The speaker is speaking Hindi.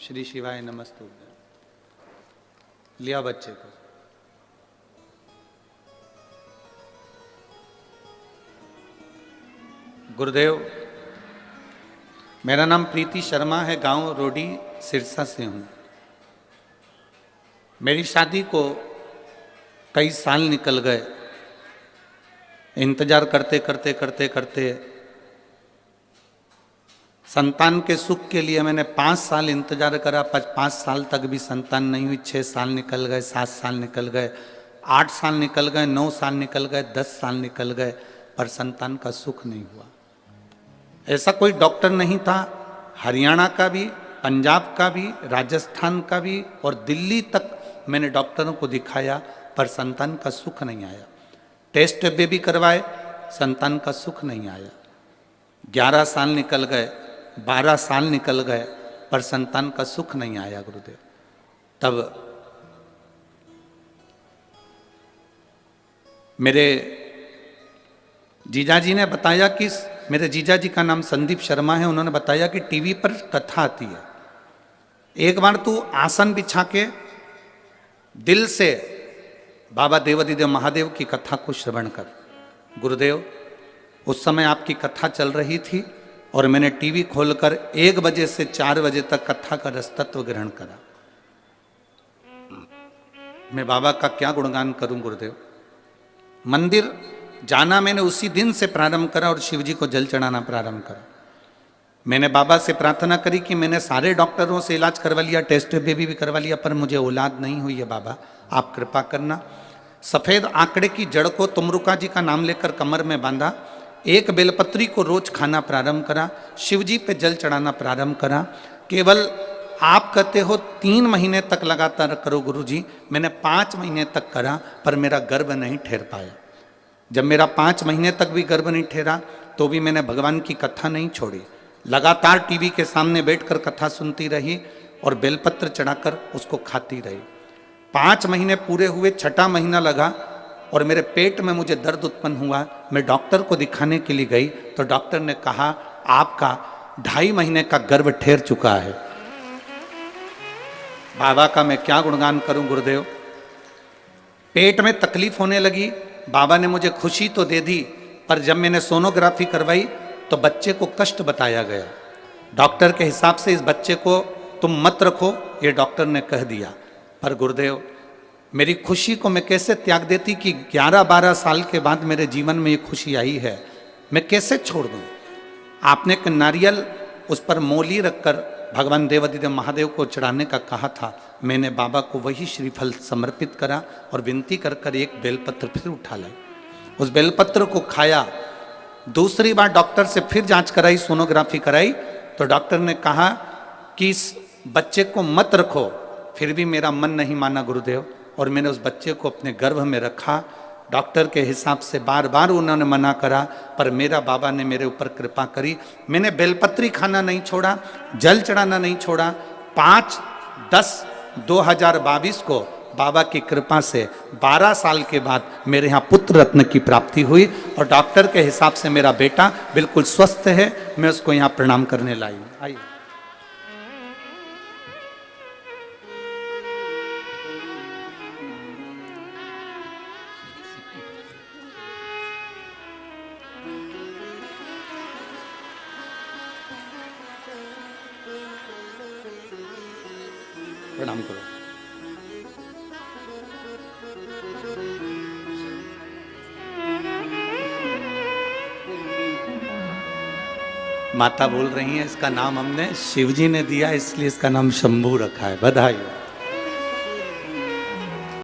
श्री शिवाय नमस्तु। लिया बच्चे को। गुरुदेव, मेरा नाम प्रीति शर्मा है, गांव रोडी सिरसा से हूं। मेरी शादी को कई साल निकल गए। इंतजार करते करते करते करते संतान के सुख के लिए मैंने 5 साल इंतजार करा। 5 साल तक भी संतान नहीं हुई। 6 साल निकल गए, 7 साल निकल गए, 8 साल निकल गए, 9 साल निकल गए, 10 साल निकल गए, पर संतान का सुख नहीं हुआ। ऐसा कोई डॉक्टर नहीं था, हरियाणा का भी, पंजाब का भी, राजस्थान का भी और दिल्ली तक मैंने डॉक्टरों को दिखाया, पर संतान का सुख नहीं आया। टेस्ट भी करवाए, संतान का सुख नहीं आया। 11 साल निकल गए, 12 साल निकल गए, पर संतान का सुख नहीं आया गुरुदेव। तब मेरे जीजाजी ने बताया कि मेरे जीजाजी का नाम संदीप शर्मा है। उन्होंने बताया कि टीवी पर कथा आती है, एक बार तू आसन बिछा के दिल से बाबा देवादिदेव महादेव की कथा को श्रवण कर। गुरुदेव, उस समय आपकी कथा चल रही थी और मैंने टीवी खोलकर 1 बजे से 4 बजे तक कथा का रसतत्व ग्रहण करा। मैं बाबा का क्या गुणगान करूं गुरुदेव। मंदिर जाना मैंने उसी दिन से प्रारंभ करा और शिव जी को जल चढ़ाना प्रारंभ करा। मैंने बाबा से प्रार्थना करी कि मैंने सारे डॉक्टरों से इलाज करवा लिया, टेस्ट भी करवा लिया, पर मुझे औलाद नहीं हुई है। बाबा आप कृपा करना। सफ़ेद आंकड़े की जड़ को तुमरुका जी का नाम लेकर कमर में बांधा, 1 बेलपत्री को रोज खाना प्रारंभ करा, शिव जी पे जल चढ़ाना प्रारंभ करा। केवल आप कहते हो 3 महीने तक लगातार करो गुरुजी। मैंने 5 महीने तक करा, पर मेरा गर्भ नहीं ठहर पाया। जब मेरा 5 महीने तक भी गर्भ नहीं ठहरा तो भी मैंने भगवान की कथा नहीं छोड़ी। लगातार टीवी के सामने बैठकर कथा सुनती रही और बेलपत्र चढ़ाकर उसको खाती रही। 5 महीने पूरे हुए, 6ठा महीना लगा और मेरे पेट में मुझे दर्द उत्पन्न हुआ। मैं डॉक्टर को दिखाने के लिए गई तो डॉक्टर ने कहा आपका 2.5 महीने का गर्भ ठहर चुका है। बाबा का मैं क्या गुणगान करूं गुरुदेव। पेट में तकलीफ होने लगी। बाबा ने मुझे खुशी तो दे दी, पर जब मैंने सोनोग्राफी करवाई तो बच्चे को कष्ट बताया गया। डॉक्टर के हिसाब से इस बच्चे को तुम मत रखो, ये डॉक्टर ने कह दिया। पर गुरुदेव, मेरी खुशी को मैं कैसे त्याग देती कि 11-12 साल के बाद मेरे जीवन में ये खुशी आई है, मैं कैसे छोड़ दूं। आपने एक नारियल उस पर मोली रखकर भगवान देवादिदेव महादेव को चढ़ाने का कहा था। मैंने बाबा को वही श्रीफल समर्पित करा और विनती कर कर 1 बेलपत्र फिर उठा लाई। उस बेलपत्र को खाया। दूसरी बार डॉक्टर से फिर जांच कराई, सोनोग्राफी कराई तो डॉक्टर ने कहा कि इस बच्चे को मत रखो। फिर भी मेरा मन नहीं माना गुरुदेव और मैंने उस बच्चे को अपने गर्भ में रखा। डॉक्टर के हिसाब से बार बार उन्होंने मना करा, पर मेरा बाबा ने मेरे ऊपर कृपा करी। मैंने बेलपत्री खाना नहीं छोड़ा, जल चढ़ाना नहीं छोड़ा। 5/10/2022 को बाबा की कृपा से 12 साल के बाद मेरे यहाँ पुत्र रत्न की प्राप्ति हुई और डॉक्टर के हिसाब से मेरा बेटा बिल्कुल स्वस्थ है। मैं उसको यहाँ प्रणाम करने लाई हूँ। आइए। प्रणाम करो। माता बोल रही हैं इसका नाम हमने शिवजी ने दिया, इसलिए इसका नाम शंभू रखा है। बधाई।